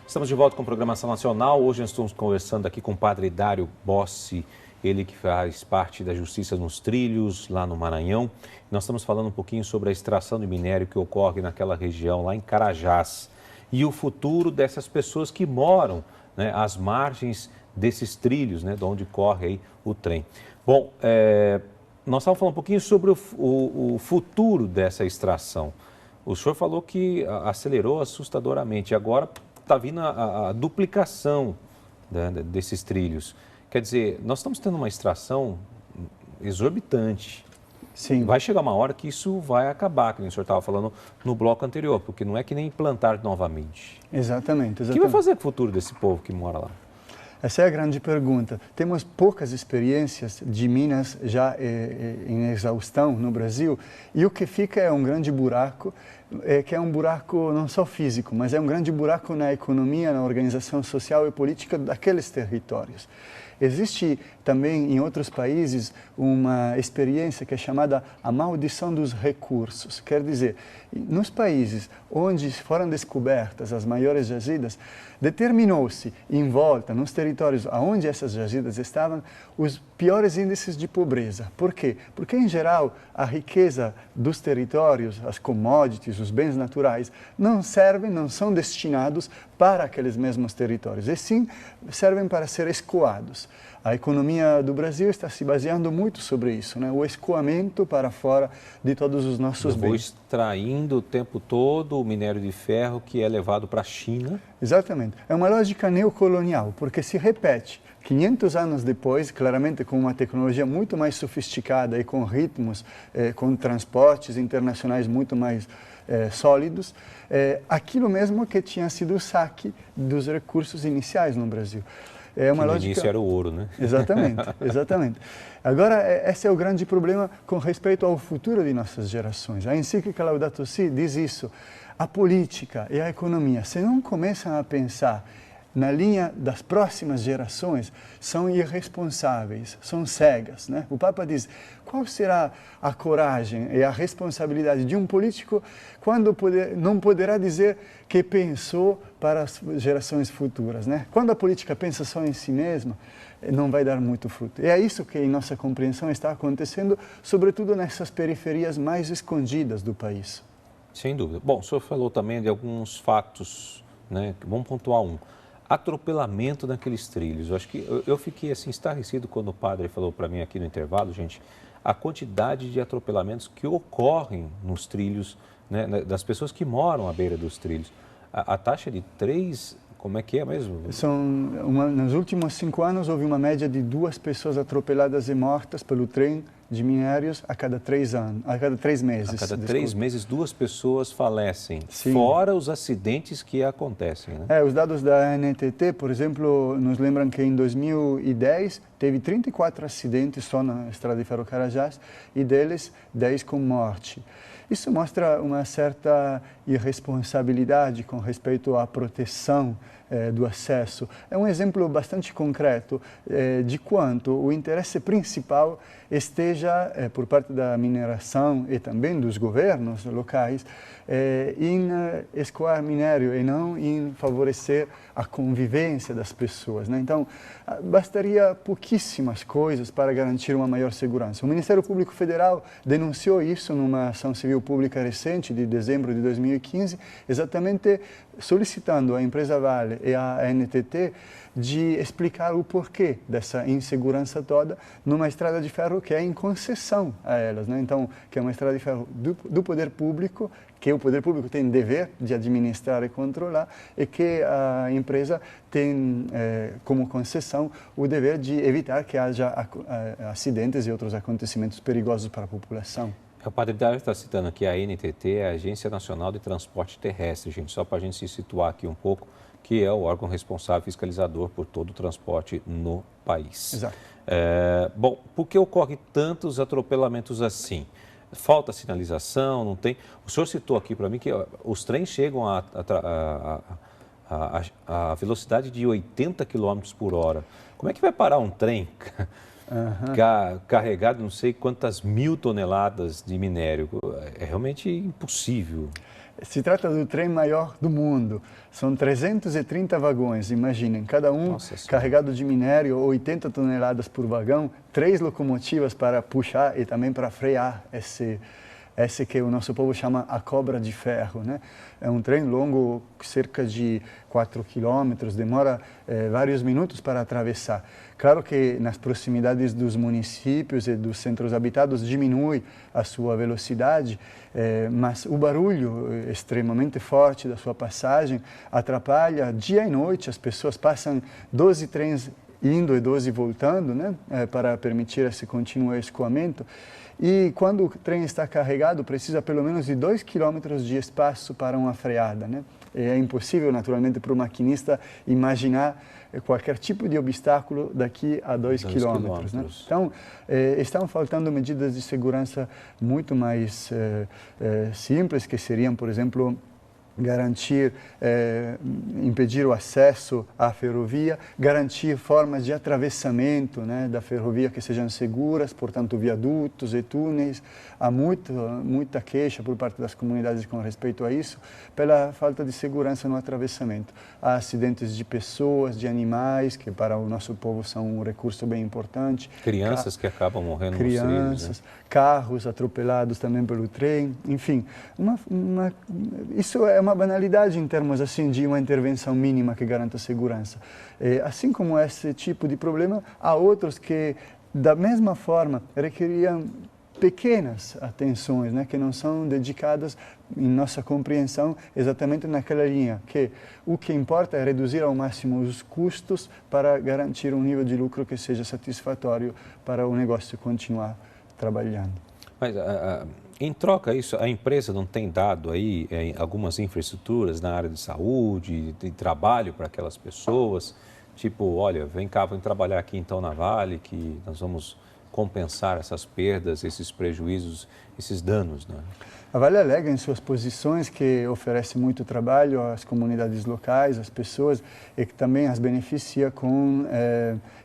Estamos de volta com a Programação Nacional. Hoje nós estamos conversando aqui com o padre Dário Bossi, ele que faz parte da Justiça nos Trilhos, lá no Maranhão. Nós estamos falando um pouquinho sobre a extração de minério que ocorre naquela região, lá em Carajás, e o futuro dessas pessoas que moram, né, às margens desses trilhos, né, de onde corre aí o trem. Bom, nós estávamos falando um pouquinho sobre o futuro dessa extração. O senhor falou que acelerou assustadoramente, agora está vindo a duplicação, né, desses trilhos. Quer dizer, nós estamos tendo uma extração exorbitante. Sim. Vai chegar uma hora que isso vai acabar, como o senhor estava falando no bloco anterior, porque não é que nem plantar novamente. Exatamente. O que vai fazer com o futuro desse povo que mora lá? Essa é a grande pergunta. Temos poucas experiências de minas já em exaustão no Brasil, e o que fica é um grande buraco, que é um buraco não só físico, mas é um grande buraco na economia, na organização social e política daqueles territórios. Existe também em outros países uma experiência que é chamada a maldição dos recursos. Quer dizer, nos países onde foram descobertas as maiores jazidas, determinou-se em volta, nos territórios onde essas jazidas estavam, os piores índices de pobreza. Por quê? Porque, em geral, a riqueza dos territórios, as commodities, os bens naturais, não servem, não são destinados para aqueles mesmos territórios, e sim servem para ser escoados. A economia do Brasil está se baseando muito sobre isso, né? O escoamento para fora de todos os nossos bens. Eu vou extraindo o tempo todo o minério de ferro que é levado para a China. Exatamente. É uma lógica neocolonial, porque se repete 500 anos depois, claramente com uma tecnologia muito mais sofisticada e com ritmos, com transportes internacionais muito mais sólidos, aquilo mesmo que tinha sido o saque dos recursos iniciais no Brasil. É uma lógica... No início era o ouro, né? Exatamente, exatamente. Agora, esse é o grande problema com respeito ao futuro de nossas gerações. A encíclica Laudato Si diz isso. A política e a economia, se não começam a pensar na linha das próximas gerações, são irresponsáveis, são cegas, né? O Papa diz, qual será a coragem e a responsabilidade de um político quando não poderá dizer que pensou para as gerações futuras, né? Quando a política pensa só em si mesma, não vai dar muito fruto. E é isso que, em nossa compreensão, está acontecendo, sobretudo nessas periferias mais escondidas do país. Sem dúvida. Bom, o senhor falou também de alguns fatos, né? Vamos pontuar um. Atropelamento naqueles trilhos. Eu acho que eu fiquei assim estarrecido quando o padre falou para mim aqui no intervalo, gente, a quantidade de atropelamentos que ocorrem nos trilhos, né, das pessoas que moram à beira dos trilhos. A taxa de 3, como é que é mesmo? Nos últimos 5 anos houve uma média de 2 pessoas atropeladas e mortas pelo trem de minérios a cada 3 meses. A cada 3 meses, 2 pessoas falecem, Sim. Fora os acidentes que acontecem, né? Os dados da ANTT, por exemplo, nos lembram que em 2010 teve 34 acidentes só na estrada de ferro Carajás e deles 10 com morte. Isso mostra uma certa irresponsabilidade com respeito à proteção do acesso. É um exemplo bastante concreto de quanto o interesse principal esteja, por parte da mineração e também dos governos locais, em escoar minério e não em favorecer a convivência das pessoas, né? Então, bastaria pouquíssimas coisas para garantir uma maior segurança. O Ministério Público Federal denunciou isso numa ação civil pública recente, de dezembro de 2015, exatamente solicitando à empresa Vale e à ANTT de explicar o porquê dessa insegurança toda numa estrada de ferro que é em concessão a elas, né? Então, que é uma estrada de ferro do poder público, que o poder público tem dever de administrar e controlar, e que a empresa tem como concessão o dever de evitar que haja acidentes e outros acontecimentos perigosos para a população. O padre Dário está citando aqui a ANTT, a Agência Nacional de Transporte Terrestre, gente, só para a gente se situar aqui um pouco, que é o órgão responsável fiscalizador por todo o transporte no país. Exato. Bom, por que ocorre tantos atropelamentos assim? Falta sinalização, não tem... O senhor citou aqui para mim que os trens chegam a velocidade de 80 km por hora. Como é que vai parar um trem carregado não sei quantas mil toneladas de minério. É realmente impossível. Se trata do trem maior do mundo. São 330 vagões, imaginem, cada um carregado de minério, 80 toneladas por vagão, 3 locomotivas para puxar e também para frear esse que o nosso povo chama a cobra de ferro, né? É um trem longo, cerca de 4 quilômetros, demora vários minutos para atravessar. Claro que nas proximidades dos municípios e dos centros habitados diminui a sua velocidade, mas o barulho extremamente forte da sua passagem atrapalha dia e noite. As pessoas passam 12 trens indo e 12 voltando, né, para permitir esse contínuo escoamento. E quando o trem está carregado, precisa pelo menos de 2 quilômetros de espaço para uma freada, né? É impossível, naturalmente, para o maquinista imaginar qualquer tipo de obstáculo daqui a 2 quilômetros. Né? Então, estão faltando medidas de segurança muito mais simples, que seriam, por exemplo, garantir, impedir o acesso à ferrovia, garantir formas de atravessamento, né, da ferrovia que sejam seguras, portanto, viadutos e túneis. Há muita queixa por parte das comunidades com respeito a isso, pela falta de segurança no atravessamento. Há acidentes de pessoas, de animais, que para o nosso povo são um recurso bem importante. Crianças que acabam morrendo nos trilhos, né? Carros atropelados também pelo trem, enfim. Isso é uma banalidade em termos assim de uma intervenção mínima que garanta a segurança. Assim como esse tipo de problema, há outros que, da mesma forma, requeriam pequenas atenções, né, que não são dedicadas, em nossa compreensão, exatamente naquela linha, que o que importa é reduzir ao máximo os custos para garantir um nível de lucro que seja satisfatório para o negócio continuar trabalhando. Mas em troca isso, a empresa não tem dado aí algumas infraestruturas na área de saúde, de trabalho para aquelas pessoas? Tipo, olha, vem cá, vem trabalhar aqui então na Vale, que nós vamos compensar essas perdas, esses prejuízos, esses danos, né? A Vale alega em suas posições que oferece muito trabalho às comunidades locais, às pessoas, e que também as beneficia com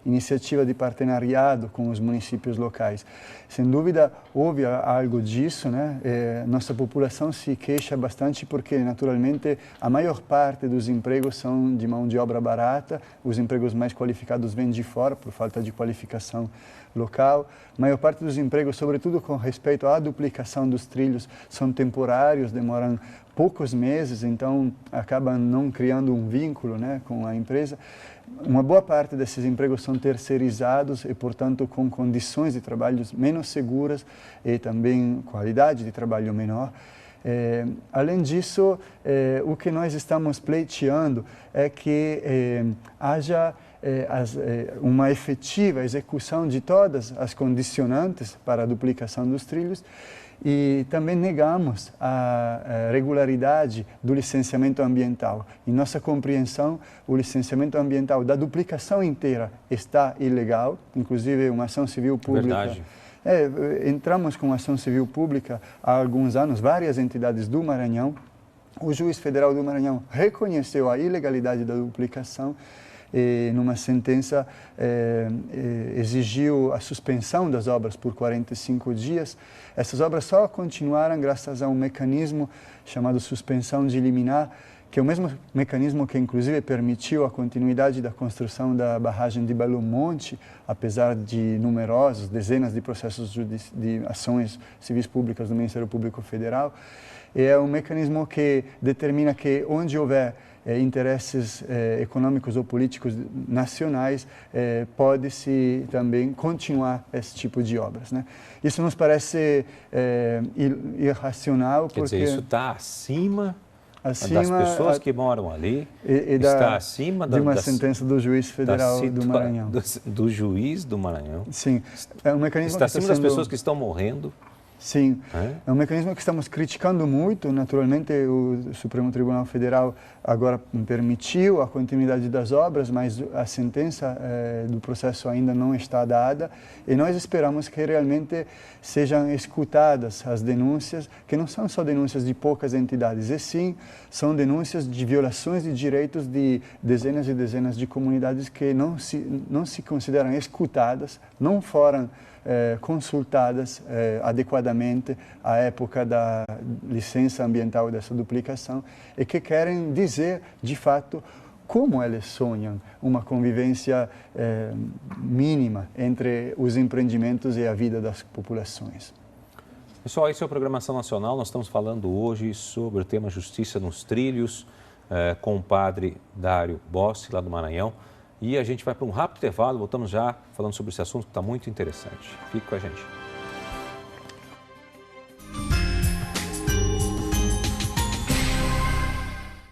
iniciativa de partenariado com os municípios locais. Sem dúvida, houve algo disso, né? Nossa população se queixa bastante porque, naturalmente, a maior parte dos empregos são de mão de obra barata, os empregos mais qualificados vêm de fora por falta de qualificação local. A maior parte dos empregos, sobretudo com respeito à duplicação dos trilhos, são temporários, demoram poucos meses, então acabam não criando um vínculo, né, com a empresa. Uma boa parte desses empregos são terceirizados e, portanto, com condições de trabalho menos seguras e também qualidade de trabalho menor. Além disso, o que nós estamos pleiteando é que haja uma efetiva execução de todas as condicionantes para a duplicação dos trilhos e também negamos a regularidade do licenciamento ambiental. Em nossa compreensão, o licenciamento ambiental da duplicação inteira está ilegal, inclusive uma ação civil pública. Verdade. Entramos com ação civil pública há alguns anos, várias entidades do Maranhão. O juiz federal do Maranhão reconheceu a ilegalidade da duplicação e, numa sentença, exigiu a suspensão das obras por 45 dias. Essas obras só continuaram graças a um mecanismo chamado suspensão de liminar, que é o mesmo mecanismo que, inclusive, permitiu a continuidade da construção da barragem de Belo Monte, apesar de numerosos, dezenas de processos de ações civis públicas do Ministério Público Federal. É um mecanismo que determina que, onde houver interesses econômicos ou políticos nacionais, pode-se também continuar esse tipo de obras, né? Isso nos parece irracional, porque... Quer dizer, isso está acima das pessoas que moram ali, está acima de uma sentença do juiz federal do Maranhão. Do juiz do Maranhão. Sim, é um mecanismo está acima das pessoas que estão morrendo. Sim, é um mecanismo que estamos criticando muito. Naturalmente, o Supremo Tribunal Federal agora permitiu a continuidade das obras, mas a sentença do processo ainda não está dada e nós esperamos que realmente sejam escutadas as denúncias, que não são só denúncias de poucas entidades, e sim são denúncias de violações de direitos de dezenas e dezenas de comunidades que não se consideram escutadas, não foram consultadas adequadamente à época da licença ambiental dessa duplicação e que querem dizer, de fato, como eles sonham uma convivência mínima entre os empreendimentos e a vida das populações. Pessoal, esse é o Programação Nacional. Nós estamos falando hoje sobre o tema Justiça nos Trilhos, com o padre Dário Bossi, lá do Maranhão. E a gente vai para um rápido intervalo, voltamos já falando sobre esse assunto que está muito interessante. Fique com a gente.